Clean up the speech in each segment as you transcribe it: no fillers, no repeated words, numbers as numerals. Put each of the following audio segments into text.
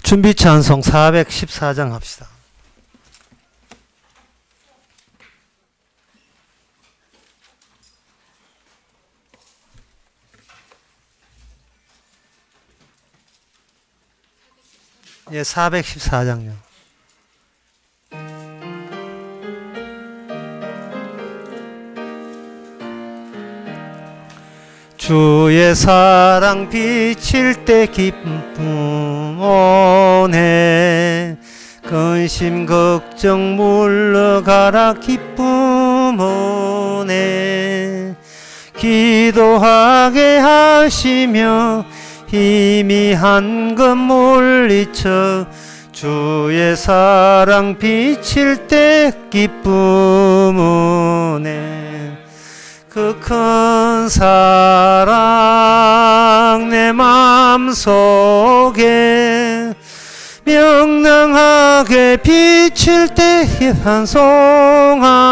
준비 찬송 414장 합시다. 예, 414장요. 주의 사랑 비칠 때 기쁨 오네. 근심 걱정 물러가라 기쁨 오네. 기도하게 하시며 희미한 것 물리쳐 주의 사랑 비칠 때 기쁨 오네. 그 큰 사랑 내 맘속에 명랑하게 비칠 때 찬송하네.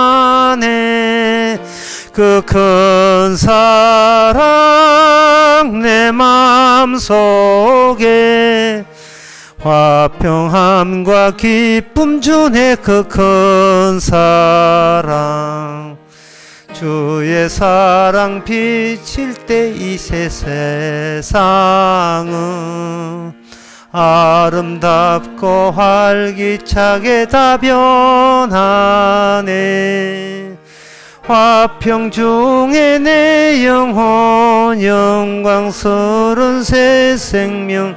그 큰 사랑 내 맘속에 화평함과 기쁨 주네. 그 큰 사랑 주의 사랑 비칠 때 이 세상은 아름답고 활기차게 다 변하네. 화평 중에 내 영혼 영광스러운 새 생명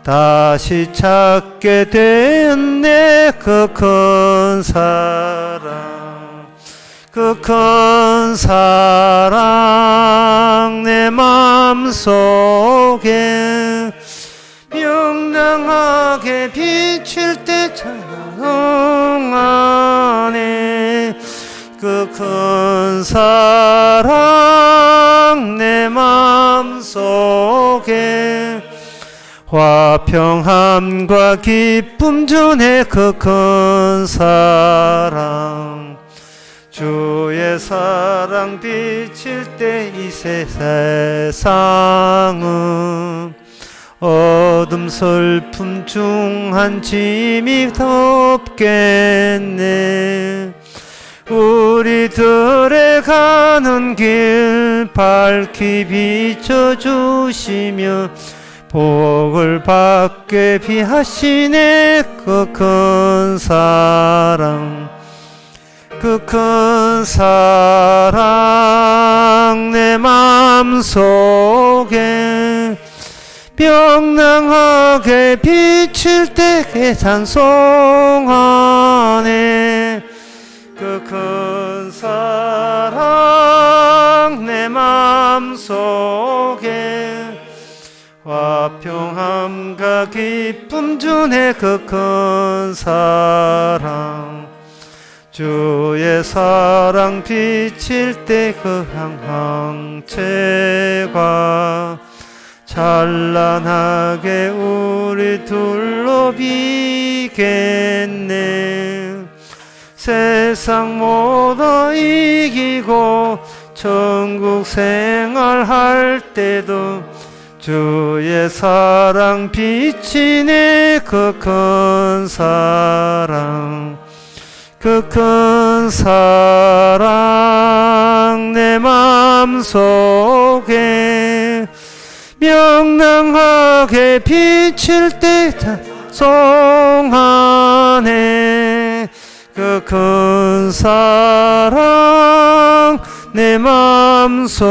다시 찾게 되었네. 그 큰 사랑 그 큰 사랑 내 맘속에 명랑하게 비칠 때 찬송하네. 그 큰 사랑 내 맘속에 화평함과 기쁨 주네. 그 큰 사랑 주의 사랑 비칠 때 이 세상은 어둠 슬픔 중 한 짐이 덮겠네. 우리들의 가는 길 밝히 비춰주시며 복을 받게 비하시네. 그 큰 사랑 그 큰 사랑 내 맘속에 명랑하게 비칠 때 찬송하네. 그 큰 사랑 내 맘속에 화평함과 기쁨 주네. 그 큰 사랑 주의 사랑 비칠 때 그 항항체가 찬란하게 우리 둘러 비겠네. 세상 모두 이기고 천국 생활할 때도 주의 사랑 비치네. 그 큰 사랑 그 큰 사랑 내 맘속에 명랑하게 비칠 때 찬송하네. 그 큰 사랑 내 맘속에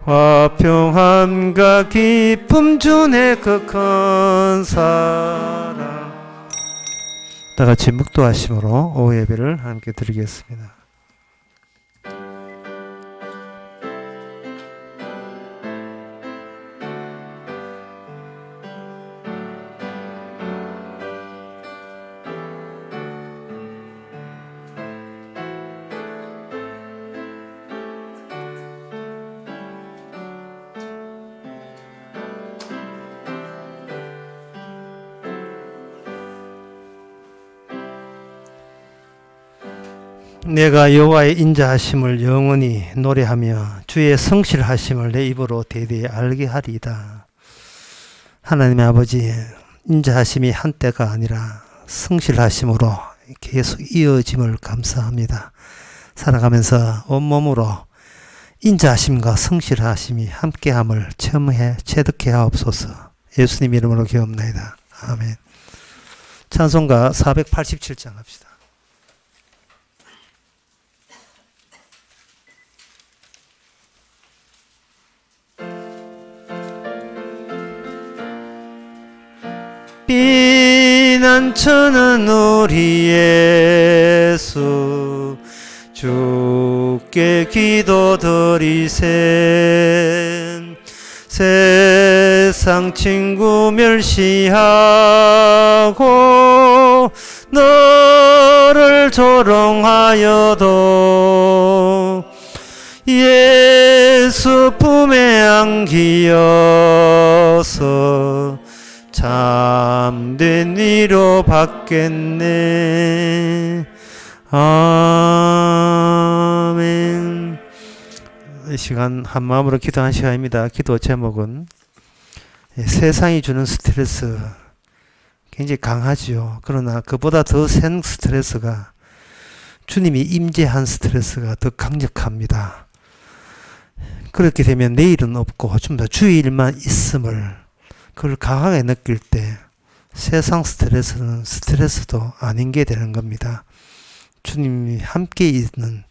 화평함과 기쁨 주네. 그 큰 사랑 다 같이 묵도하심으로 오후 예배를 함께 드리겠습니다. 내가 여호와의 인자하심을 영원히 노래하며 주의 성실하심을 내 입으로 대대히 알게 하리이다. 하나님의 아버지, 인자하심이 한때가 아니라 성실하심으로 계속 이어짐을 감사합니다. 살아가면서 온몸으로 인자하심과 성실하심이 함께함을 체득해 하옵소서. 예수님 이름으로 기도합나이다. 아멘. 찬송가 487장 합시다. 피난처는 우리 예수 주께 기도드리세. 세상 친구 멸시하고 너를 조롱하여도 예수 품에 안기어서 참된 위로 받겠네. 아멘. 이 시간 한 마음으로 기도한 시간입니다. 기도 제목은 세상이 주는 스트레스 굉장히 강하지요. 그러나 그보다 더 센 스트레스가 주님이 임재한 스트레스가 더 강력합니다. 그렇게 되면 내일은 없고 좀 더 주일만 있음을 그걸 강하게 느낄 때 세상 스트레스는 스트레스도 아닌 게 되는 겁니다. 주님이 함께 있는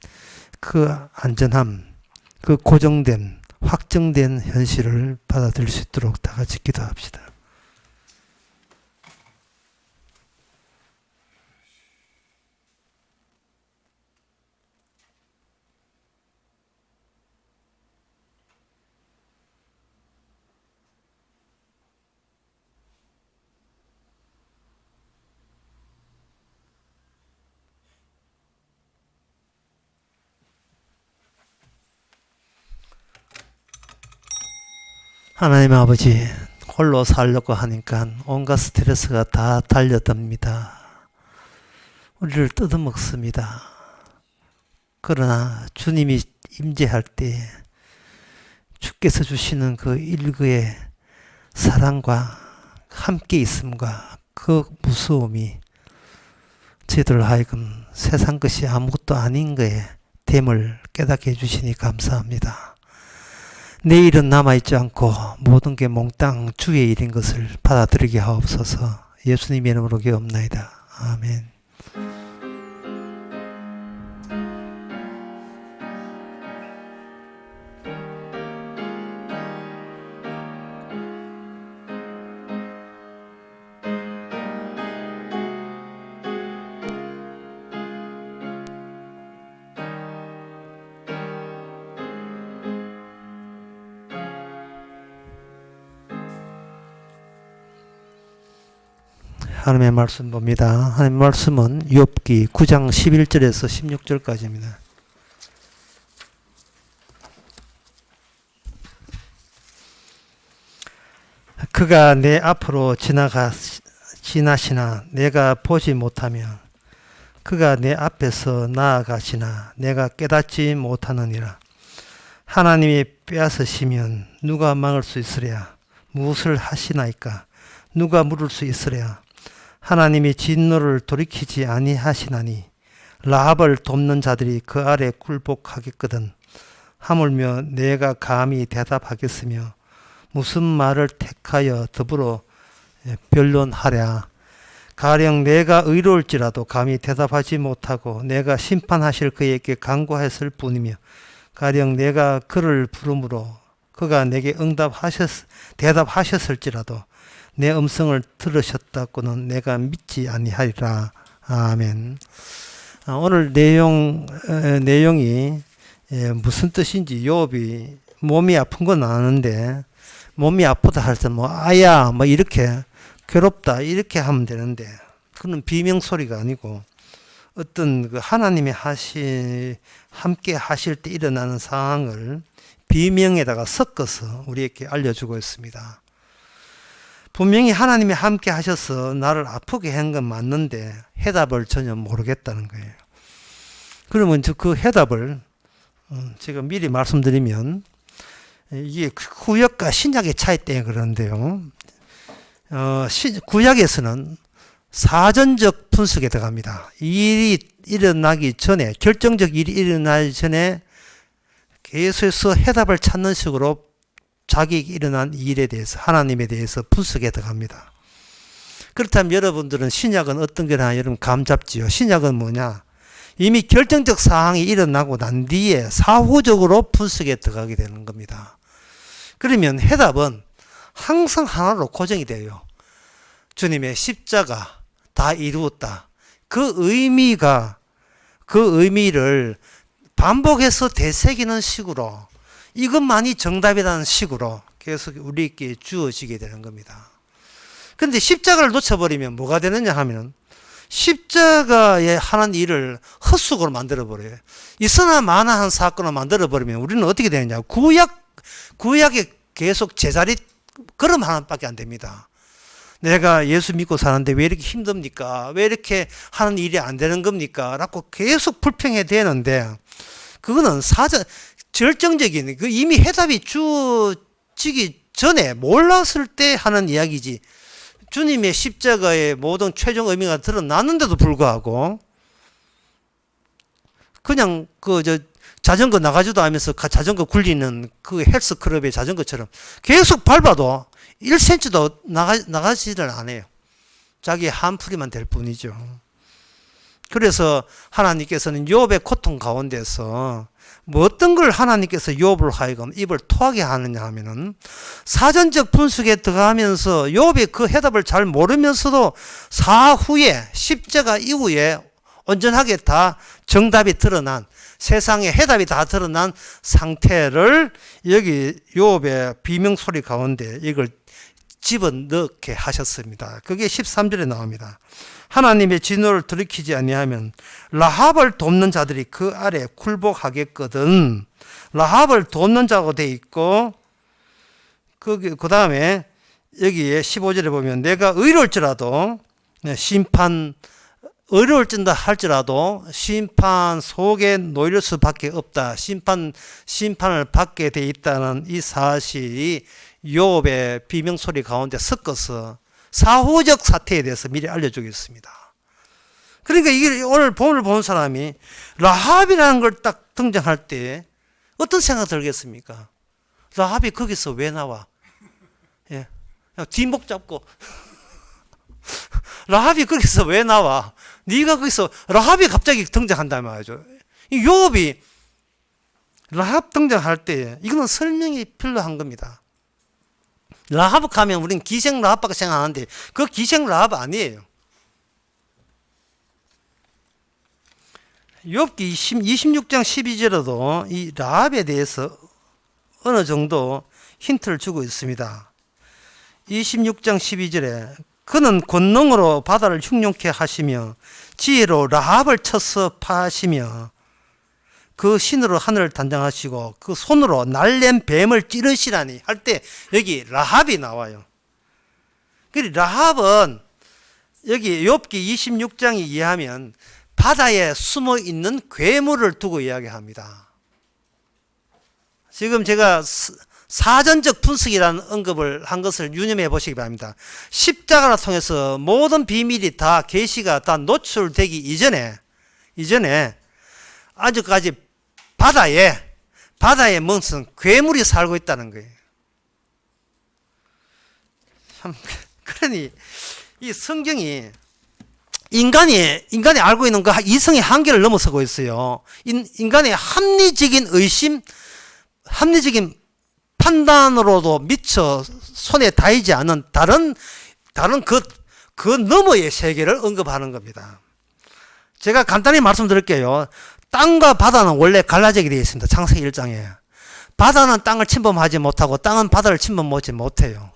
그 안전함, 그 고정된 확정된 현실을 받아들일 수 있도록 다 같이 기도합시다. 하나님 아버지, 홀로 살려고 하니까 온갖 스트레스가 다 달려듭니다. 우리를 뜯어먹습니다. 그러나 주님이 임재할 때 주께서 주시는 그 일그의 사랑과 함께 있음과 그 무서움이 저희들 하여금 세상 것이 아무것도 아닌 거에 됨을 깨닫게 해주시니 감사합니다. 내일은 남아있지 않고 모든 게 몽땅 주의 일인 것을 받아들이게 하옵소서. 예수님 이름으로 기도합나이다. 아멘. 하나님의 말씀 봅니다. 하나님의 말씀은 욥기 9장 11절에서 16절까지입니다. 그가 내 앞으로 지나시나 내가 보지 못하며 그가 내 앞에서 나아가시나 내가 깨닫지 못하느니라. 하나님이 빼앗으시면 누가 막을 수 있으랴? 무엇을 하시나이까? 누가 물을 수 있으랴? 하나님이 진노를 돌이키지 아니하시나니 라합을 돕는 자들이 그 아래 굴복하겠거든. 하물며 내가 감히 대답하겠으며 무슨 말을 택하여 더불어 변론하랴. 가령 내가 의로울지라도 감히 대답하지 못하고 내가 심판하실 그에게 간구했을 뿐이며 가령 내가 그를 부름으로 그가 내게 대답하셨을지라도 내 음성을 들으셨다고는 내가 믿지 아니하리라. 아멘. 오늘 내용이 무슨 뜻인지 욥이 몸이 아픈 건 아는데 몸이 아프다 할 때 아야 이렇게 괴롭다 이렇게 하면 되는데 그건 비명 소리가 아니고 어떤 그 하나님이 함께 하실 때 일어나는 상황을 비명에다가 섞어서 우리에게 알려주고 있습니다. 분명히 하나님이 함께 하셔서 나를 아프게 한 건 맞는데 해답을 전혀 모르겠다는 거예요. 그러면 그 해답을 제가 미리 말씀드리면 이게 구약과 신약의 차이 때문에 그러는데요. 구약에서는 사전적 분석에 들어갑니다. 일이 일어나기 전에, 결정적 일이 일어나기 전에 계속해서 해답을 찾는 식으로 자기에게 일어난 일에 대해서, 하나님에 대해서 분석에 들어갑니다. 그렇다면 여러분들은 신약은 어떤 거나 여러분 감 잡지요. 신약은 뭐냐? 이미 결정적 사항이 일어나고 난 뒤에 사후적으로 분석에 들어가게 되는 겁니다. 그러면 해답은 항상 하나로 고정이 돼요. 주님의 십자가 다 이루었다. 그 의미를 반복해서 되새기는 식으로, 이것만이 정답이라는 식으로 계속 우리에게 주어지게 되는 겁니다. 그런데 십자가를 놓쳐버리면 뭐가 되느냐 하면 십자가에 하는 일을 헛수고로 만들어버려요. 있으나 마나한 사건을 만들어버리면 우리는 어떻게 되느냐. 구약에 계속 제자리 걸음 하나밖에 안 됩니다. 내가 예수 믿고 사는데 왜 이렇게 힘듭니까? 왜 이렇게 하는 일이 안 되는 겁니까? 라고 계속 불평해야 되는데, 그거는 절정적인, 이미 해답이 주어지기 전에 몰랐을 때 하는 이야기지. 주님의 십자가의 모든 최종 의미가 드러났는데도 불구하고 그냥 자전거 나가지도 하면서 자전거 굴리는 그 헬스클럽의 자전거처럼 계속 밟아도 1cm도 나가지를 않아요. 자기 한풀이만 될 뿐이죠. 그래서 하나님께서는 욥의 고통 가운데서 뭐 어떤 걸 하나님께서 욥을 하여금 입을 토하게 하느냐 하면은, 사전적 분석에 들어가면서 욥이 그 해답을 잘 모르면서도 사후에 십자가 이후에 온전하게 다 정답이 드러난, 세상에 해답이 다 드러난 상태를 여기 욥의 비명소리 가운데 이걸 집어넣게 하셨습니다. 그게 13절에 나옵니다. 하나님의 진노를 들이키지 아니하면 라합을 돕는 자들이 그 아래 굴복하겠거든. 라합을 돕는 자가 돼 있고, 그 다음에 여기에 15절에 보면 내가 의로울지라도 의로울진다 할지라도 심판 속에 놓일 수밖에 없다. 심판을 받게 돼 있다는 이 사실이 욥의 비명소리 가운데 섞어서 사후적 사태에 대해서 미리 알려주겠습니다. 그러니까 이게 오늘 본을 본 사람이 라합이라는 걸 딱 등장할 때 어떤 생각 들겠습니까? 라합이 거기서 왜 나와? 예. 뒷목 잡고 라합이 거기서 왜 나와? 네가 거기서, 라합이 갑자기 등장한단 말이죠. 이 욥이 라합 등장할 때 이거는 설명이 필요한 겁니다. 라합 가면 우리는 기생 라합밖에 생각하는데 그 기생 라합 아니에요. 욥기 26장 12절에도 이 라합에 대해서 어느 정도 힌트를 주고 있습니다. 26장 12절에 그는 권능으로 바다를 흉룡케 하시며 지혜로 라합을 쳐서 파하시며 그 신으로 하늘을 단장하시고 그 손으로 날랜 뱀을 찌르시라니 할 때 여기 라합이 나와요. 그리고 라합은 여기 욥기 26장에 의하면 바다에 숨어 있는 괴물을 두고 이야기합니다. 지금 제가 사전적 분석이라는 언급을 한 것을 유념해 보시기 바랍니다. 십자가를 통해서 모든 비밀이 다 계시가 다 노출되기 이전에 아직까지 바다에 무슨 괴물이 살고 있다는 거예요. 참, 그러니 이 성경이 인간이 알고 있는 그 이성의 한계를 넘어서고 있어요. 인간의 합리적인 의심, 합리적인 판단으로도 미처 손에 닿이지 않은 다른 그 너머의 세계를 언급하는 겁니다. 제가 간단히 말씀드릴게요. 땅과 바다는 원래 갈라지게 되어 있습니다. 창세기 1장에. 바다는 땅을 침범하지 못하고 땅은 바다를 침범하지 못해요.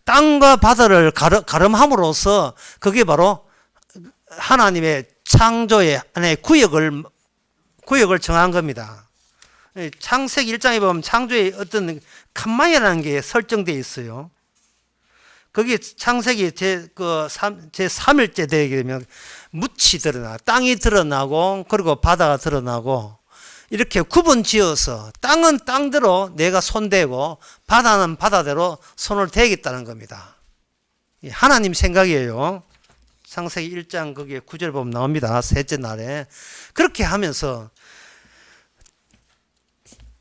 땅과 바다를 가름함으로써 그게 바로 하나님의 창조의 안에 구역을 정한 겁니다. 창세기 1장에 보면 창조의 어떤 칸마이라는 게 설정되어 있어요. 거기 창세기 제3일째 되게 되면 묻이 드러나, 땅이 드러나고, 그리고 바다가 드러나고, 이렇게 구분 지어서 땅은 땅대로 내가 손대고, 바다는 바다대로 손을 대겠다는 겁니다. 하나님 생각이에요. 창세기 1장 거기에 9절 보면 나옵니다. 셋째 날에. 그렇게 하면서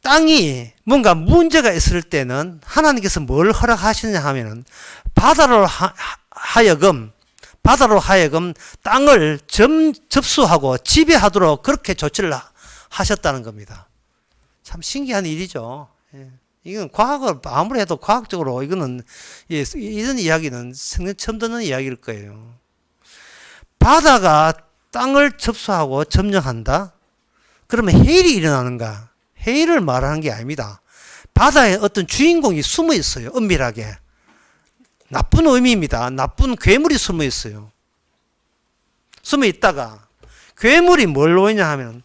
땅이 뭔가 문제가 있을 때는 하나님께서 뭘 허락하시느냐 하면은 바다로 하여금 땅을 접수하고 지배하도록 그렇게 조치를 하셨다는 겁니다. 참 신기한 일이죠. 이건 과학을 아무리 해도 과학적으로 이거는 이런 이야기는 생전 처음 듣는 이야기일 거예요. 바다가 땅을 접수하고 점령한다? 그러면 해일이 일어나는가? 해일을 말하는 게 아닙니다. 바다에 어떤 주인공이 숨어 있어요. 은밀하게. 나쁜 의미입니다. 나쁜 괴물이 숨어 있어요. 숨어 있다가 괴물이 뭘 노리냐 하면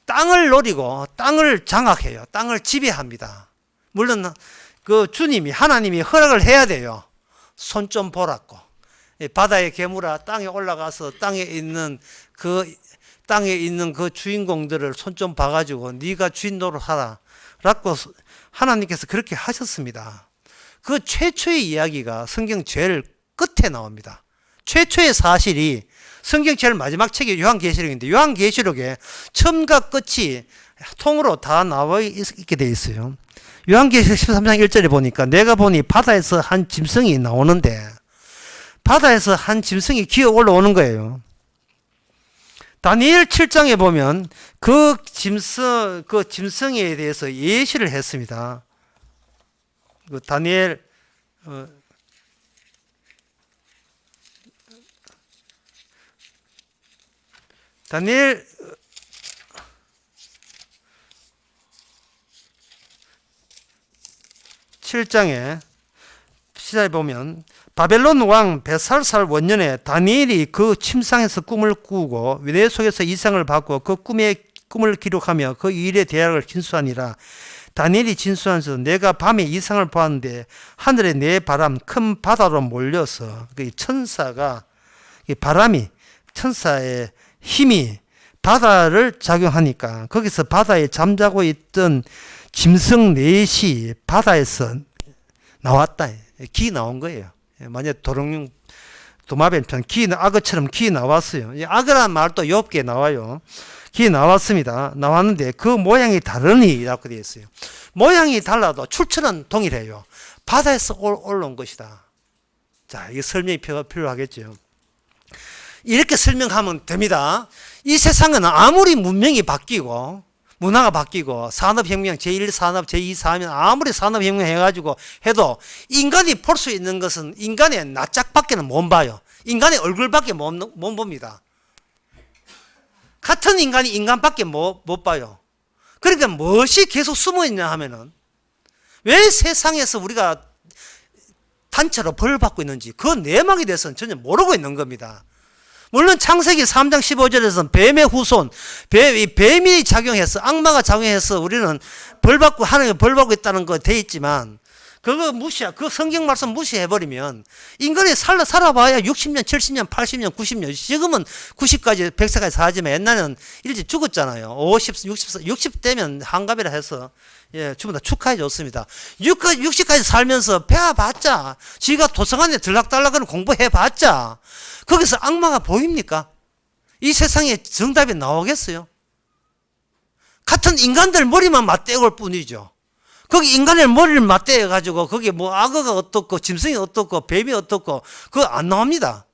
땅을 노리고 땅을 장악해요. 땅을 지배합니다. 물론 그 주님이 하나님이 허락을 해야 돼요. 손 좀 보라고. 바다의 괴물아 땅에 올라가서 땅에 있는 그 주인공들을 손 좀 봐가지고 네가 주인 노릇하라 라고 하나님께서 그렇게 하셨습니다. 그 최초의 이야기가 성경 제일 끝에 나옵니다. 최초의 사실이 성경 제일 마지막 책이 요한계시록인데 요한계시록에 처음과 끝이 통으로 다 나와 있게 되어 있어요. 요한계시록 13장 1절에 보니까 내가 보니 바다에서 한 짐승이 나오는데 바다에서 한 짐승이 기어 올라오는 거예요. 다니엘 7장에 보면 그 짐승에 대해서 예시를 했습니다. 그 다니엘 7장에 시작해 보면 바벨론 왕 벳살살 원년에 다니엘이 그 침상에서 꿈을 꾸고 위대 속에서 이상을 받고 그 꿈을 기록하며 그 일의 대략을 진수하니라. 다니엘이 진수하면서 내가 밤에 이상을 보았는데 하늘에 네 바람 큰 바다로 몰려서 그 천사가 바람이 천사의 힘이 바다를 작용하니까 거기서 바다에 잠자고 있던 짐승 넷이 바다에서 나왔다. 기 나온 거예요. 만약 도마뱀 편 악어처럼 기 나왔어요. 악어란 말도 욥기에 나와요. 기 나왔습니다. 나왔는데 그 모양이 다르니라고 되어 있어요. 모양이 달라도 출처는 동일해요. 바다에서 올라온 것이다. 자, 이게 설명이 필요하겠죠. 이렇게 설명하면 됩니다. 이 세상은 아무리 문명이 바뀌고 문화가 바뀌고 산업혁명 제1 산업 제2 산업 아무리 산업혁명 해가지고 해도 인간이 볼 수 있는 것은 인간의 낯짝밖에는 못 봐요. 인간의 얼굴밖에 못 봅니다. 같은 인간이 인간밖에 못 봐요. 그러니까 무엇이 계속 숨어 있냐 하면은 왜 세상에서 우리가 단체로 벌 받고 있는지 그 내막에 대해서는 전혀 모르고 있는 겁니다. 물론 창세기 3장 15절에서는 뱀의 후손, 뱀이 작용해서 악마가 작용해서 우리는 벌받고 하나님께 벌받고 있다는 거 돼 있지만 그거 그 성경 말씀 무시해버리면 인간이 살아봐야 60년, 70년, 80년, 90년 지금은 90까지 100세까지 살지만 옛날에는 일찍 죽었잖아요. 60 되면 한갑이라 해서 전부 다 축하해 줬습니다. 60까지 살면서 배워봤자 지가 도서관에 들락달락하는 공부해봤자 거기서 악마가 보입니까? 이 세상에 정답이 나오겠어요? 같은 인간들 머리만 맞대올 뿐이죠. 거기 인간의 머리를 맞대어 가지고 거기 뭐 악어가 어떻고 짐승이 어떻고 뱀이 어떻고 그거 안 나옵니다.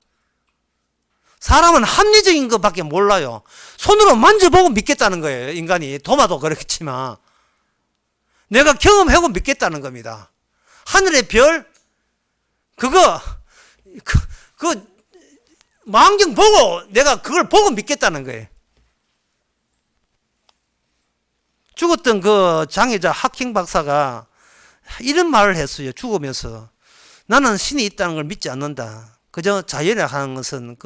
사람은 합리적인 것밖에 몰라요. 손으로 만져보고 믿겠다는 거예요. 인간이 도마도 그렇겠지만 내가 경험하고 믿겠다는 겁니다. 하늘의 별 그거 망경 보고 내가 그걸 보고 믿겠다는 거예요. 죽었던 그 장애자 하킹 박사가 이런 말을 했어요. 죽으면서 나는 신이 있다는 걸 믿지 않는다. 그저 자연이라 하는 것은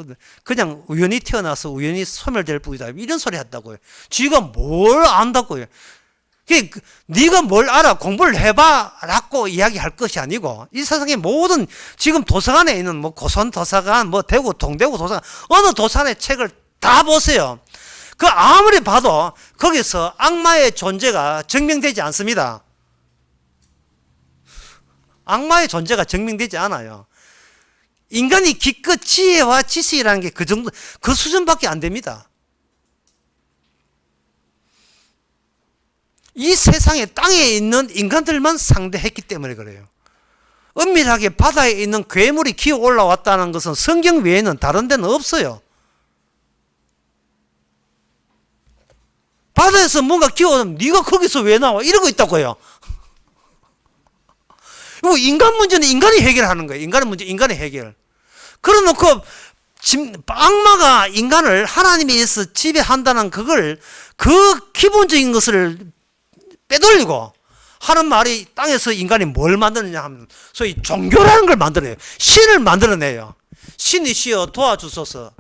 그냥 우연히 태어나서 우연히 소멸될 뿐이다. 이런 소리 했다고요. 쥐가 뭘 안다고요. 네가 뭘 알아 공부를 해봐라고 이야기할 것이 아니고 이 세상의 모든 지금 도서관에 있는 뭐 고선 도서관 뭐 대구 동대구 도서관 어느 도서관의 책을 다 보세요. 그 아무리 봐도 거기서 악마의 존재가 증명되지 않습니다. 악마의 존재가 증명되지 않아요. 인간이 기껏 지혜와 지식이라는 게 그 정도, 그 수준밖에 안 됩니다. 이 세상에 땅에 있는 인간들만 상대했기 때문에 그래요. 은밀하게 바다에 있는 괴물이 기어 올라왔다는 것은 성경 외에는 다른 데는 없어요. 바다에서 뭔가 기어오면 네가 거기서 왜 나와? 이러고 있다고요. 인간 문제는 인간이 해결하는 거예요. 인간의 문제, 인간의 해결. 그래놓고 악마가 인간을 하나님에 의해서 지배한다는 그걸, 그 기본적인 것을 빼돌리고 하는 말이, 땅에서 인간이 뭘 만드느냐 하면 소위 종교라는 걸 만들어요. 신을 만들어내요. 신이시여 도와주소서.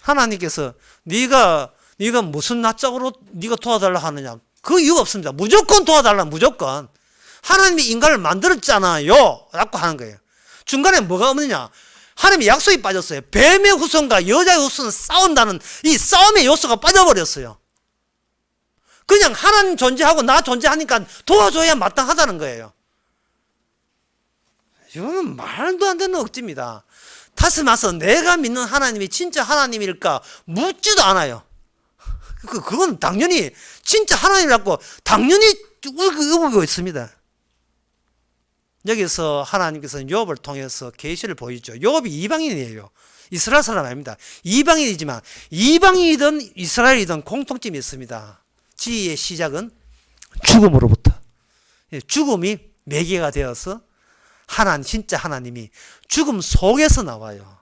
하나님께서 네가 무슨 낯짝으로 네가 도와달라 하느냐, 그 이유가 없습니다. 무조건 도와달라, 무조건. 하나님이 인간을 만들었잖아요 라고 하는 거예요. 중간에 뭐가 없느냐, 하나님의 약속이 빠졌어요. 뱀의 후손과 여자의 후손은 싸운다는 이 싸움의 요소가 빠져버렸어요. 그냥 하나님 존재하고 나 존재하니까 도와줘야 마땅하다는 거예요. 이거는 말도 안 되는 억지입니다. 다스마서 내가 믿는 하나님이 진짜 하나님일까 묻지도 않아요. 그건 당연히 진짜 하나님이라고 당연히 의구고 있습니다. 여기서 하나님께서 욥을 통해서 계시를 보이죠. 욥이 이방인이에요. 이스라엘 사람 아닙니다. 이방인이지만 이방인이든 이스라엘이든 공통점이 있습니다. 지혜의 시작은 죽음으로부터. 죽음이 매개가 되어서 진짜 하나님이 죽음 속에서 나와요.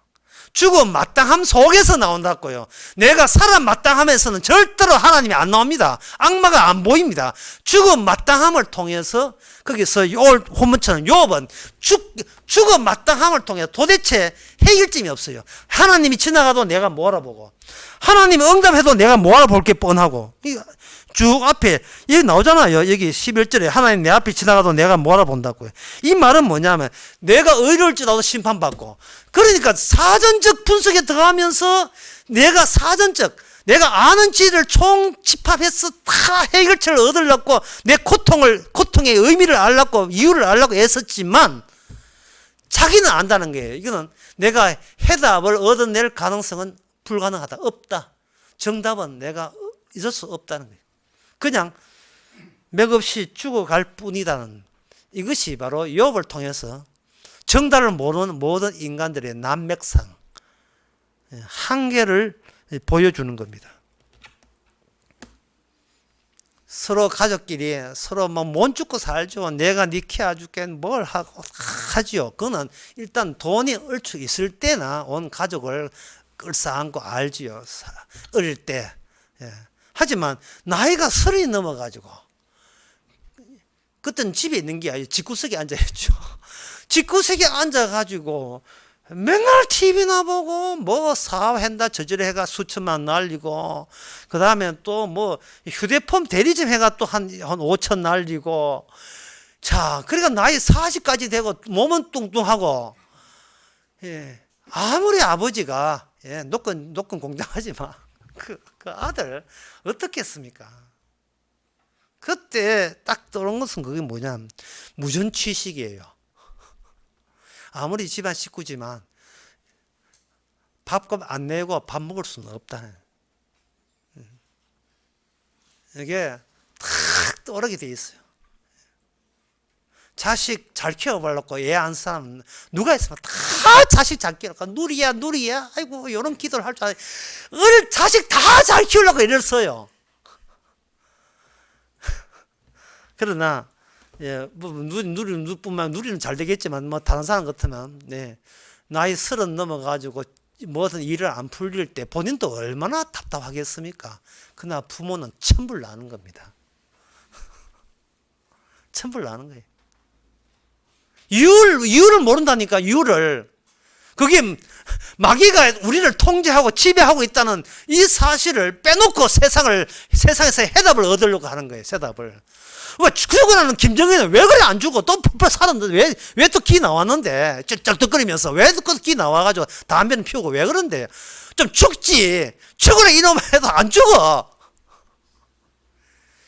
죽음 마땅함 속에서 나온다고요. 내가 살아 마땅함에서는 절대로 하나님이 안 나옵니다. 악마가 안 보입니다. 죽음 마땅함을 통해서, 거기서 본문처럼 욥은 죽음 마땅함을 통해 도대체 해결점이 없어요. 하나님이 지나가도 내가 뭐 알아보고, 하나님이 응답해도 내가 뭐 알아볼 게 뻔하고, 쭉 앞에 여기 나오잖아요. 여기 11절에 하나님 내 앞에 지나가도 내가 뭐 알아본다고요. 이 말은 뭐냐면 내가 의로울지라도 심판받고, 그러니까 사전적 분석에 들어가면서 내가 내가 아는 지를 총집합해서 다 해결책을 얻으려고 내 고통의 의미를 알려고, 이유를 알려고 애썼지만 자기는 안다는 거예요. 이거는 내가 해답을 얻어낼 가능성은 불가능하다. 없다. 정답은 내가 잊을 수 없다는 거예요. 그냥 맥없이 죽어갈 뿐이다는, 이것이 바로 욥을 통해서 정답을 모르는 모든 인간들의 난맥상, 한계를 보여주는 겁니다. 서로 가족끼리 서로 못 죽고 살죠. 내가 네 키워줄게 뭘 하고 하지요. 그거는 일단 돈이 얼추 있을 때나 온 가족을 끌싸안고 알지요. 어릴 때. 하지만 나이가 30이 넘어가지고, 그때는 집에 있는 게 아니고 집구석에 앉아있죠. 집구석에 앉아가지고 맨날 TV나 보고 뭐 사업한다 저지를 해가 수천만 날리고, 그 다음에 또 뭐 휴대폰 대리점 해가 또 한 5천 날리고, 자, 그러니까 나이 40까지 되고 몸은 뚱뚱하고, 아무리 아버지가 노건 공장하지만 그 아들 어떻겠습니까? 그때 딱 떠오른 것은 그게 뭐냐, 무전취식이에요. 아무리 집안 식구지만 밥값 안 내고 밥 먹을 수는 없다. 이게 탁 떠오르게 돼 있어요. 자식 잘 키워보려고 애 안 사람 누가 있으면 다 자식 잘 키우려고 누리야 아이고 이런 기도를 할 줄 알아요. 자식 다 잘 키우려고 애를 써요. 그러나 누리는 잘 되겠지만 뭐 다른 사람 같으면 나이 30 넘어가지고 무슨 일을 안 풀릴 때 본인도 얼마나 답답하겠습니까? 그러나 부모는 천불 나는 겁니다. 천불 나는 거예요. 이유를 모른다니까, 이유를. 그게 마귀가 우리를 통제하고 지배하고 있다는 이 사실을 빼놓고 세상에서 해답을 얻으려고 하는 거예요, 해답을. 왜 죽어가는 김정은은 왜 그래 안 죽어? 또 펄펄 살았는데 왜 또 기 나왔는데 쩔쩔거리면서 왜 또 기 나와가지고 담배는 피우고 왜 그런데? 좀 죽지. 죽으라 이놈 해도 안 죽어.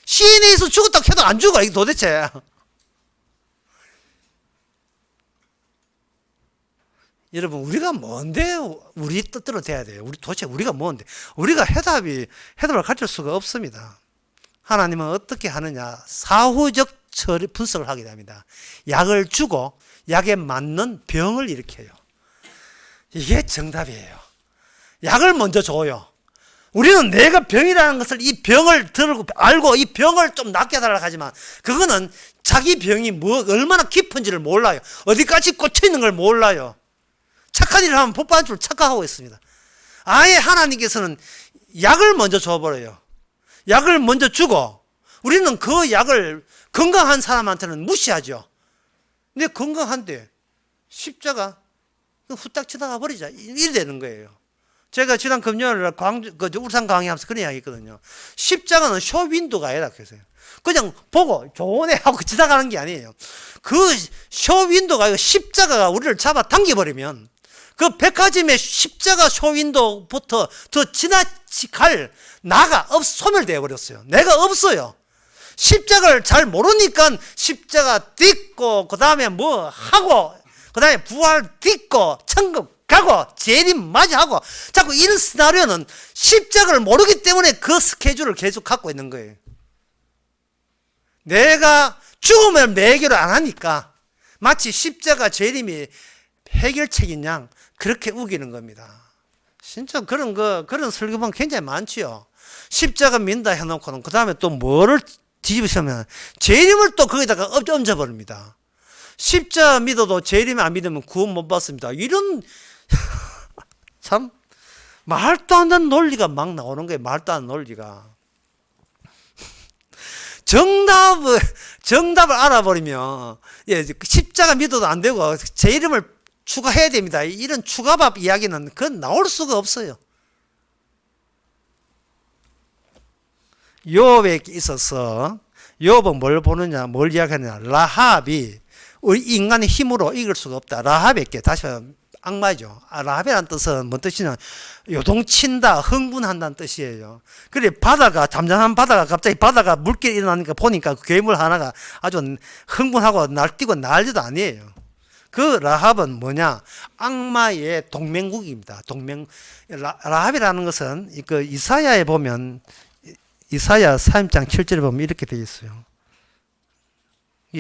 CNA에서 죽었다고 해도 안 죽어. 이게 도대체. 여러분, 우리가 뭔데 우리 뜻대로 돼야 돼요? 도대체 우리가 뭔데? 우리가 해답을 가질 수가 없습니다. 하나님은 어떻게 하느냐? 사후적 분석을 하게 됩니다. 약을 주고 약에 맞는 병을 일으켜요. 이게 정답이에요. 약을 먼저 줘요. 우리는 내가 병이라는 것을 이 병을 들고 알고 이 병을 좀 낫게 해달라고 하지만 그거는 자기 병이 얼마나 깊은지를 몰라요. 어디까지 꽂혀 있는 걸 몰라요. 착한 일을 하면 복 받을 줄 착각하고 있습니다. 아예 하나님께서는 약을 먼저 줘버려요. 약을 먼저 주고 우리는 그 약을 건강한 사람한테는 무시하죠. 근데 건강한데 십자가 후딱 지나가 버리자 이래 되는 거예요. 제가 지난 금요일 울산 강의하면서 그런 이야기 했거든요. 십자가는 쇼윈도가 아니라 그래서요. 그냥 보고 좋은 애 하고 지나가는 게 아니에요. 그 쇼윈도가 아니고 십자가가 우리를 잡아 당겨버리면 그 백화점의 십자가 쇼윈도부터 더 지나갈 나가 소멸되어 버렸어요. 내가 없어요. 십자가를 잘 모르니까 십자가 딛고 그 다음에 뭐 하고 그 다음에 부활 딛고 천국 가고 재림 맞이하고 자꾸 이런 시나리오는 십자가를 모르기 때문에 그 스케줄을 계속 갖고 있는 거예요. 내가 죽으면 매개를 안 하니까 마치 십자가 재림이 해결책인 양 그렇게 우기는 겁니다. 진짜 그런 설교방 굉장히 많지요. 십자가 민다 해놓고는 그 다음에 또 뭐를 뒤집으시면 재림을 또 거기다가 얹어버립니다. 십자가 믿어도 재림 안 믿으면 구원 못 받습니다. 이런 참 말도 안 되는 논리가 막 나오는 거예요. 말도 안 되는 논리가. 정답을 알아버리면 십자가 믿어도 안 되고 재림을 추가해야 됩니다. 이런 추가밥 이야기는 그건 나올 수가 없어요. 욥에 있어서 욥은 뭘 보느냐, 뭘 이야기하느냐. 라합이 우리 인간의 힘으로 이길 수가 없다. 라합에게 다시 말하면 악마죠. 라합이라는 뜻은 뭔 뜻이냐, 요동친다, 흥분한다는 뜻이에요. 그래 잠잠한 바다가 갑자기 바다가 물길이 일어나니까 보니까 그 괴물 하나가 아주 흥분하고 날뛰고 난리도 아니에요. 그 라합은 뭐냐, 악마의 동맹국입니다. 라합이라는 것은 그 이사야에 보면 이사야 3장 7절에 보면 이렇게 되어 있어요.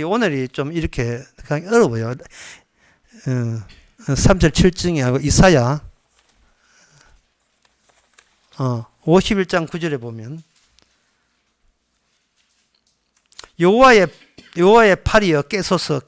오늘이 좀 이렇게 어려워요. 3절 7절이 하고 이사야 51장 9절에 보면 여호와의 팔이여 깨소서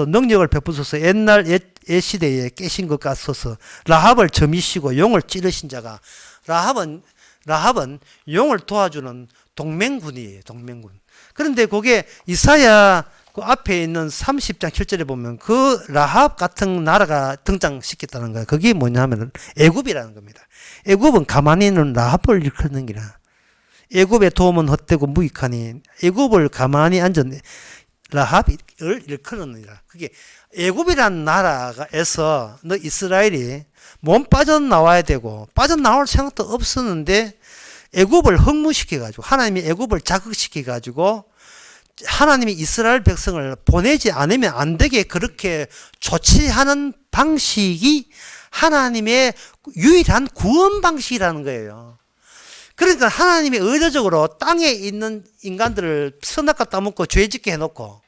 능력을 베푸소서. 옛날 옛 시대에 깨신 것 같소서. 라합을 점이시고 용을 찌르신 자가. 라합은 용을 도와주는 동맹군이에요. 동맹군. 그런데 그게 이사야 그 앞에 있는 30장 7절에 보면 그 라합 같은 나라가 등장시켰다는 거예요. 그게 뭐냐면 애굽이라는 겁니다. 애굽은 가만히 있는 라합을 일컫는 기라. 애굽의 도움은 헛되고 무익하니 애굽을 가만히 앉은 라합을 일컫느니라. 그게 애굽이라는 나라에서 너 이스라엘이 몸 빠져나와야 되고 빠져나올 생각도 없었는데 애굽을 흥무시켜가지고 하나님이 애굽을 자극시켜가지고 하나님이 이스라엘 백성을 보내지 않으면 안 되게 그렇게 조치하는 방식이 하나님의 유일한 구원 방식이라는 거예요. 그러니까 하나님이 의도적으로 땅에 있는 인간들을 선악과 따먹고 죄짓게 해놓고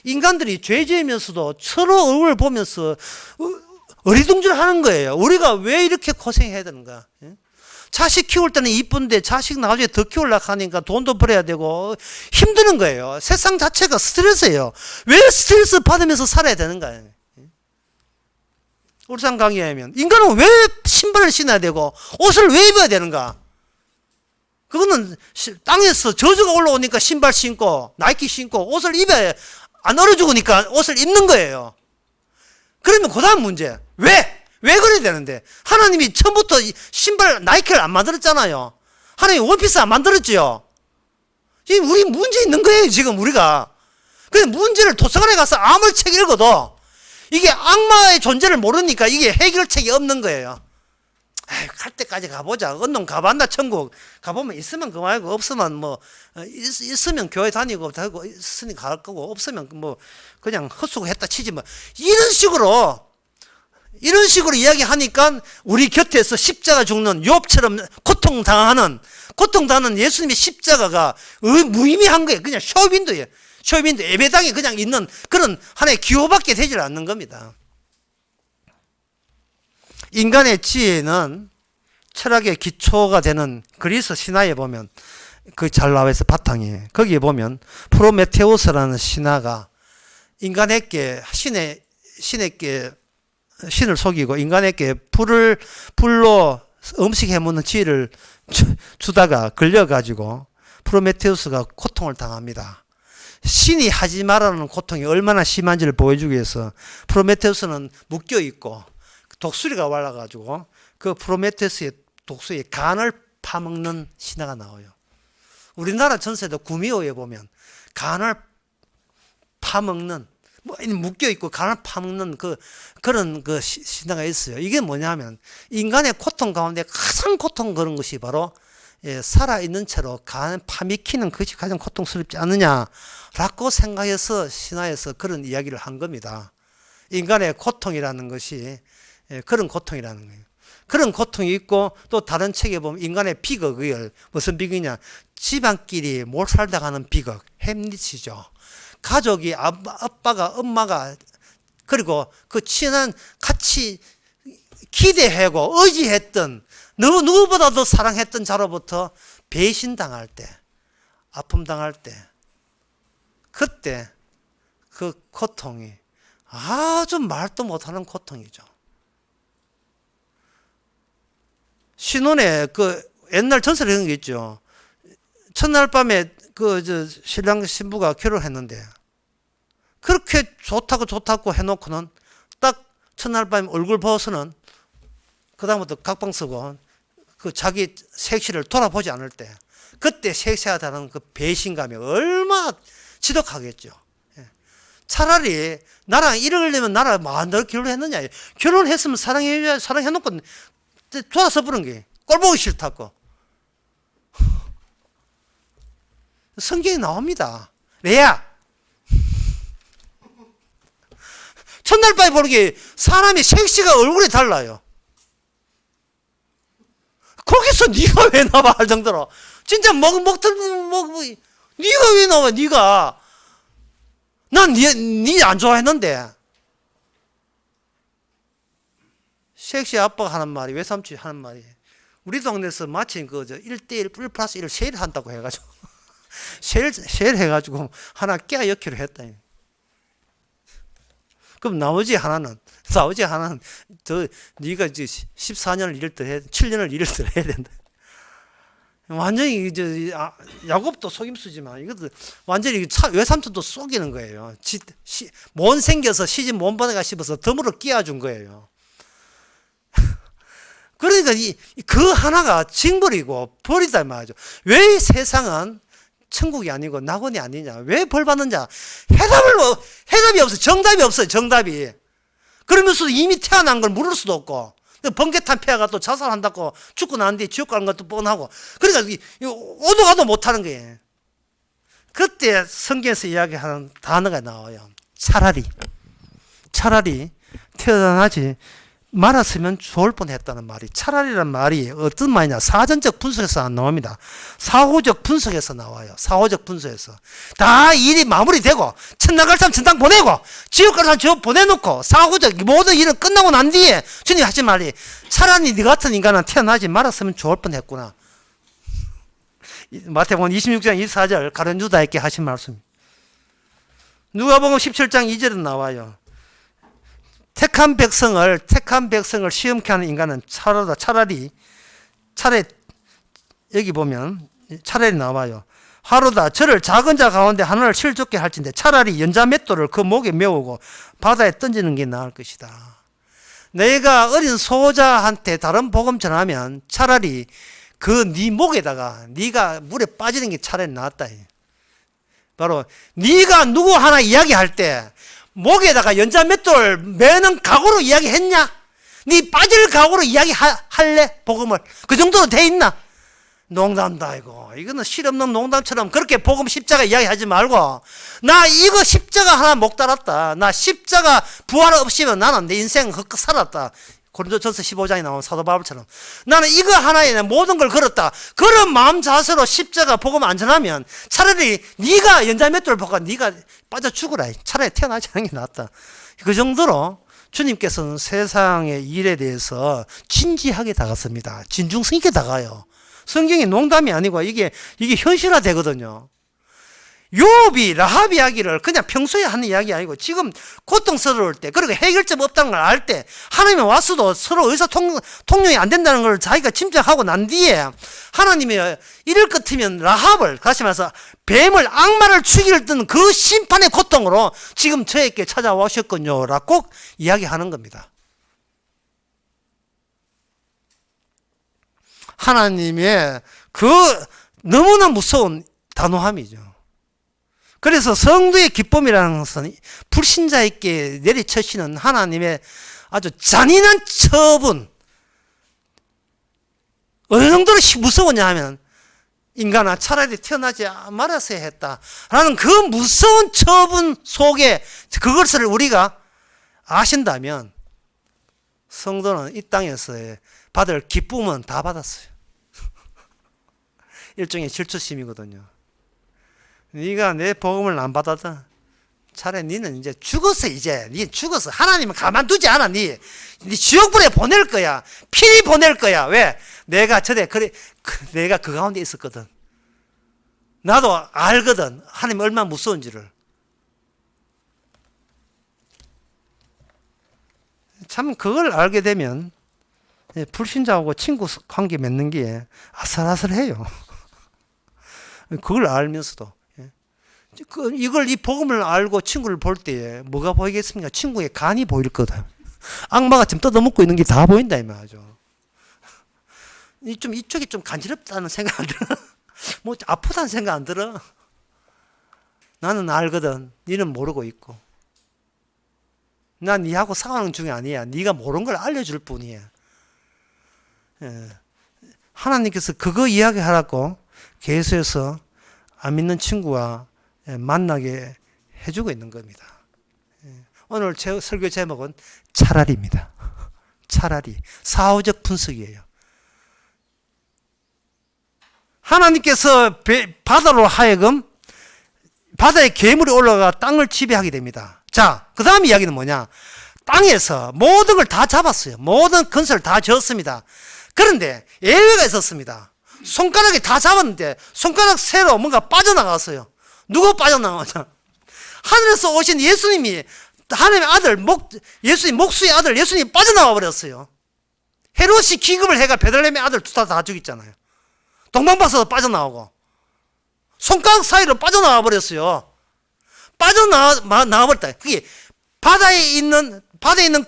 인간들이 죄지으면서도 서로 얼굴을 보면서 어리둥절 하는 거예요. 우리가 왜 이렇게 고생해야 되는가? 자식 키울 때는 이쁜데 자식 나중에 더 키우려고 하니까 돈도 벌어야 되고 힘드는 거예요. 세상 자체가 스트레스예요. 왜 스트레스 받으면서 살아야 되는가? 울산 강의하면 인간은 왜 신발을 신어야 되고 옷을 왜 입어야 되는가? 그거는 땅에서 저주가 올라오니까 신발 신고 나이키 신고 옷을 입어야 안 얼어 죽으니까 옷을 입는 거예요. 그러면 그 다음 문제 왜 그래야 되는데? 하나님이 처음부터 신발 나이키를 안 만들었잖아요. 하나님이 원피스 안 만들었지요. 우리 문제 있는 거예요 지금 우리가. 근데 문제를 도서관에 가서 아무리 책 읽어도 이게 악마의 존재를 모르니까 이게 해결책이 없는 거예요. 갈 때까지 가보자. 언놈 가봤나 천국. 가보면 있으면 그만이고 없으면 뭐 있으면 교회 다니고 되고 있으니 갈 거고 없으면 뭐 그냥 헛수고 했다 치지 뭐 이런 식으로 이런 식으로 이야기하니까 우리 곁에서 십자가 죽는 욥처럼 고통당하는 예수님의 십자가가 무의미한 거예요. 그냥 쇼윈도예요. 쇼윈도 예배당에 그냥 있는 그런 하나의 기호밖에 되질 않는 겁니다. 인간의 지혜는 철학의 기초가 되는 그리스 신화에 보면 그 잘 나와 있어. 바탕에 거기에 보면 프로메테우스라는 신화가 인간에게 신을 속이고 인간에게 불로 음식 해먹는 지혜를 주다가 걸려가지고 프로메테우스가 고통을 당합니다. 신이 하지 말라는 고통이 얼마나 심한지를 보여주기 위해서 프로메테우스는 묶여있고 독수리가 올라가지고 그 프로메테우스의 독수리의 간을 파먹는 신화가 나와요. 우리나라 전세도 구미호에 보면 간을 파먹는 묶여있고 간을 파먹는 그런 신화가 있어요. 이게 뭐냐면 인간의 고통 가운데 가장 고통 그런 것이 바로 살아있는 채로 간을 파미키는 것이 가장 고통스럽지 않느냐라고 생각해서 신화에서 그런 이야기를 한 겁니다. 인간의 고통이라는 것이 그런 고통이라는 거예요. 그런 고통이 있고 또 다른 책에 보면 인간의 비극을 무슨 비극이냐 집안끼리 못 살다 가는 비극 햄릿이죠. 가족이 아빠가 엄마가 그리고 그 친한 같이 기대하고 의지했던 누구보다도 사랑했던 자로부터 배신당할 때 아픔 당할 때 그때 그 고통이 아주 말도 못하는 고통이죠. 신혼에 옛날 전설에 그런 게 있죠. 첫날 밤에 신랑 신부가 결혼했는데 그렇게 좋다고 해놓고는 딱 첫날 밤에 얼굴 보고서는 그다음부터 각방 쓰고 자기 색시를 돌아보지 않을 때 그때 색시하다는 그 배신감이 얼마나 지독하겠죠. 차라리 나랑 이러려면 나랑 마음대로 결혼했느냐. 결혼했으면 사랑해놓고 좋아서 부른 게 꼴 보기 싫다고. 성경에 나옵니다. 왜야? 첫날 밤에 보는 게 사람이 색시가 얼굴이 달라요. 거기서 네가 왜 나와 할 정도로 진짜 네가 왜 나와 네가 난 네 안 좋아했는데 섹시 아빠가 하는 말이 외삼촌이 하는 말이 우리 동네에서 마침 1대1 1+1 세일 한다고 해가지고 세일 해가지고 하나 깨야 엮기로 했다. 그럼 나머지 하나는 네가 이제 14년을 일을 더 해 7년을 일을 더 해야 된다. 완전히 야곱도 속임수지만 이것도 완전히 외삼촌도 속이는 거예요. 못 생겨서 시집 못 받아가 싶어서 덤으로 끼워준 거예요. 그러니까 그 하나가 징벌이고 벌이다 말이죠. 왜 세상은 천국이 아니고 낙원이 아니냐? 왜 벌 받느냐? 해답이 없어요. 정답이 없어요. 정답이. 그러면서 이미 태어난 걸 물을 수도 없고 번개탄 폐하가 또 자살한다고 죽고 난 뒤에 지옥 가는 것도 뻔하고 그러니까 오도 가도 못하는 거예요. 그때 성경에서 이야기하는 단어가 나와요. 차라리 태어나지 말았으면 좋을 뻔했다는 말이 차라리란 말이 어떤 말이냐 사전적 분석에서 안 나옵니다. 사후적 분석에서 나와요. 사후적 분석에서 다 일이 마무리되고 천당 갈 사람 천당 보내고 지옥 갈 사람 지옥 보내놓고 사후적 모든 일은 끝나고 난 뒤에 주님 하신 말이 차라리 네 같은 인간은 태어나지 말았으면 좋을 뻔했구나. 마태복음 26장 24절 가룟 유다에게 하신 말씀. 누가복음 17장 2절에 나와요. 택한 백성을 시험케 하는 인간은 차라리 여기 보면 차라리 나와요. 하루다 저를 작은 자 가운데 하나를 실족게 할진대 차라리 연자 맷돌을 그 목에 메우고 바다에 던지는 게 나을 것이다. 내가 어린 소자한테 다른 복음 전하면 차라리 네 목에다가 네가 물에 빠지는 게 차라리 낫다. 바로 네가 누구 하나 이야기할 때 목에다가 연자 맷돌 매는 각오로 이야기했냐? 네 빠질 각오로 이야기할래? 복음을 그 정도로 돼 있나? 농담도 아니고 이거는 실없는 농담처럼 그렇게 복음 십자가 이야기하지 말고 나 이거 십자가 하나 못 달았다. 나 십자가 부활 없이면 나는 내 인생 헛것 살았다. 고린도전서 15장에 나온 사도 바울처럼 나는 이거 하나에 내 모든 걸 걸었다. 그런 마음 자세로 십자가 복음 안 전하면 차라리 네가 연자맷돌 보고 네가 빠져 죽으라. 차라리 태어나지 않는 게 낫다. 그 정도로 주님께서는 세상의 일에 대해서 진지하게 다가섭니다. 진중성 있게 다가요. 성경이 농담이 아니고 이게 현실화 되거든요. 욥이 라합 이야기를 그냥 평소에 하는 이야기 아니고 지금 고통스러울 때 그리고 해결점 없다는 걸 알 때 하나님이 왔어도 서로 의사통용이 안 된다는 걸 자기가 짐작하고 난 뒤에 하나님이 이럴 것 같으면 라합을 다시 말해서 뱀을 악마를 죽이려 든 그 심판의 고통으로 지금 저에게 찾아오셨군요 라고 이야기하는 겁니다. 하나님의 그 너무나 무서운 단호함이죠. 그래서 성도의 기쁨이라는 것은 불신자에게 내리쳐시는 하나님의 아주 잔인한 처분. 어느 정도로 무서우냐 하면 인간아 차라리 태어나지 말았어야 했다 라는 그 무서운 처분 속에 그것을 우리가 아신다면 성도는 이 땅에서 받을 기쁨은 다 받았어요. 일종의 질투심이거든요. 네가 내 복음을 안 받았다. 차라리 네는 이제 죽었어. 네 죽었어. 하나님은 가만두지 않아. 네 지옥불에 보낼 거야. 필히 보낼 거야. 왜? 내가 내가 그 가운데 있었거든. 나도 알거든. 하나님 얼마나 무서운지를. 참 그걸 알게 되면 불신자하고 친구 관계 맺는 게 아슬아슬해요. 그걸 알면서도. 이 복음을 알고 친구를 볼 때에 뭐가 보이겠습니까? 친구의 간이 보일 거다. 악마가 지금 뜯어먹고 있는 게 다 보인다, 이 말이죠. 이쪽이 좀 간지럽다는 생각 안 들어? 뭐, 아프다는 생각 안 들어? 나는 알거든. 니는 모르고 있고. 난 니하고 상황 중에 아니야. 니가 모르는 걸 알려줄 뿐이야. 하나님께서 그거 이야기하라고 계속해서 안 믿는 친구와 만나게 해주고 있는 겁니다. 오늘 설교 제목은 차라리입니다. 차라리. 사후적 분석이에요. 하나님께서 바다로 하여금 바다에 괴물이 올라가 땅을 지배하게 됩니다. 자, 그 다음 이야기는 뭐냐? 땅에서 모든 걸 다 잡았어요. 모든 건설을 다 지었습니다. 그런데 예외가 있었습니다. 손가락이 다 잡았는데 손가락 새로 뭔가 빠져나갔어요. 누가 빠져나가냐? 하늘에서 오신 예수님이 하나님의 아들, 예수님 목수의 아들 예수님이 빠져나와 버렸어요. 헤롯이 기급을 해가 베들레헴의 아들 둘 다 죽였잖아요. 동방박사도 빠져나오고 손가락 사이로 빠져나와 버렸어요. 빠져나와 버렸다. 그게 바다에 있는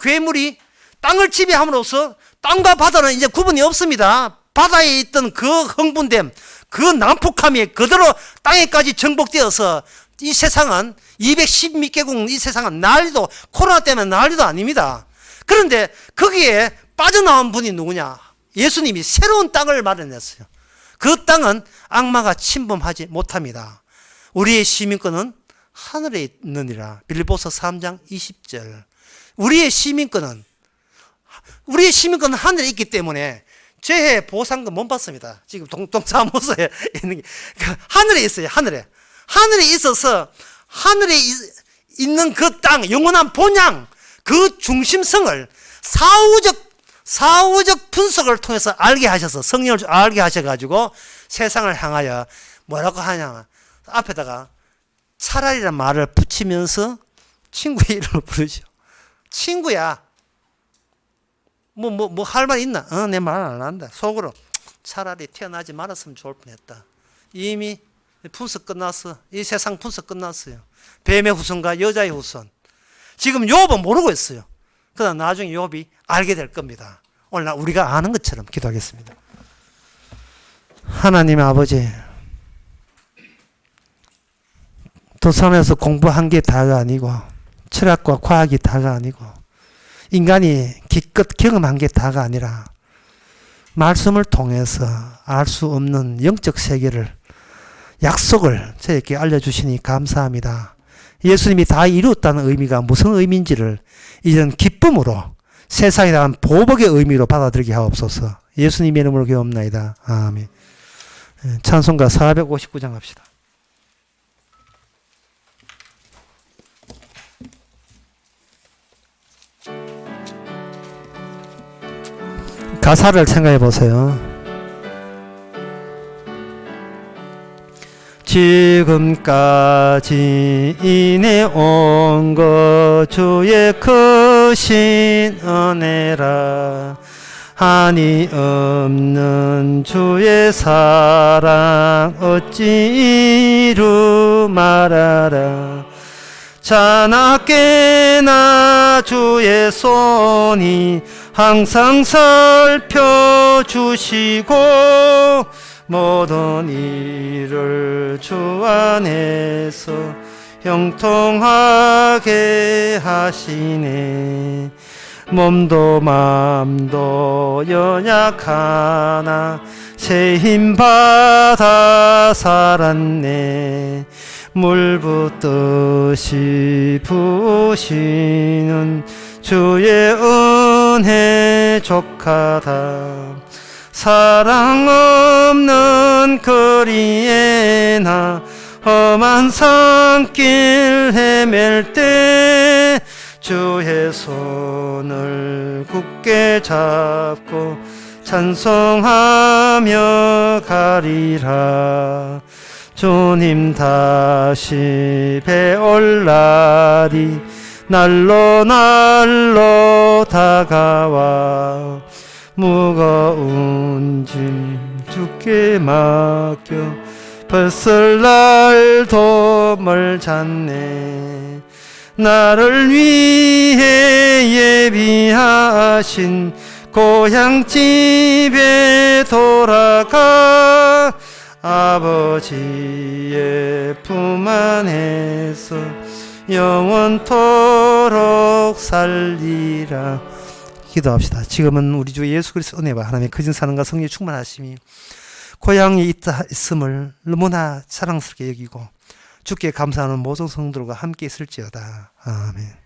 괴물이 땅을 지배함으로써 땅과 바다는 이제 구분이 없습니다. 바다에 있던 그 흥분됨, 그 난폭함이 그대로 땅에까지 정복되어서 이 세상은 210몇 개국 이 세상은 난리도 코로나 때문에 난리도 아닙니다. 그런데 거기에 빠져나온 분이 누구냐? 예수님이 새로운 땅을 마련했어요. 그 땅은 악마가 침범하지 못합니다. 우리의 시민권은 하늘에 있느니라. 빌립보서 3장 20절. 우리의 시민권은 하늘에 있기 때문에 재해 보상금 못 받습니다. 지금 동사무소에 있는 게 하늘에 있어요. 하늘에 있어서 하늘에 있는 그 땅, 영원한 본향, 그 중심성을 사후적 분석을 통해서 알게 하셔서 성령을 알게 하셔가지고 세상을 향하여 뭐라고 하냐? 앞에다가 차라리란 말을 붙이면서 친구의 이름을 부르죠. 친구야. 뭐 할 말 있나? 내 말 안 한다. 속으로 차라리 태어나지 말았으면 좋을 뻔했다. 이미 분석 끝났어. 이 세상 분석 끝났어요. 뱀의 후손과 여자의 후손. 지금 욥은 모르고 있어요. 그러나 나중에 욥이 알게 될 겁니다. 오늘 우리가 아는 것처럼 기도하겠습니다. 하나님 아버지, 도산에서 공부한 게 다가 아니고 철학과 과학이 다가 아니고 인간이 기껏 경험한 게 다가 아니라 말씀을 통해서 알 수 없는 영적 세계를, 약속을 저에게 알려주시니 감사합니다. 예수님이 다 이루었다는 의미가 무슨 의미인지를 이런 기쁨으로, 세상에 대한 보복의 의미로 받아들이게 하옵소서. 예수님의 이름으로 기도합나이다. 아멘. 찬송가 459장 합시다. 가사를 생각해 보세요. 지금까지 인해온 것 주의 크신 은혜라. 한이 없는 주의 사랑 어찌 이루 말하라. 자나깨나 주의 손이 항상 살펴주시고 모든 일을 주 안에서 형통하게 하시네. 몸도 마음도 연약하나 새 힘 받아 살았네. 물 붓듯이 부으시는 주의 은혜 족하다. 사랑 없는 거리에나 험한 산길 헤맬 때 주의 손을 굳게 잡고 찬송하며 가리라. 주님 다시 배올 날이 날로 날로 다가와 무거운 짐 주께 맡겨 벗을 날도 멀잖네. 나를 위해 예비하신 고향집에 돌아가 아버지의 품 안에서 영원토록 살리라. 기도합시다. 지금은 우리 주 예수 그리스도 은혜와 하나님의 거진 사랑과 성령의 충만하심이 고향에 있음을 너무나 사랑스럽게 여기고 주께 감사하는 모든 성도들과 함께 있을지어다. 아멘.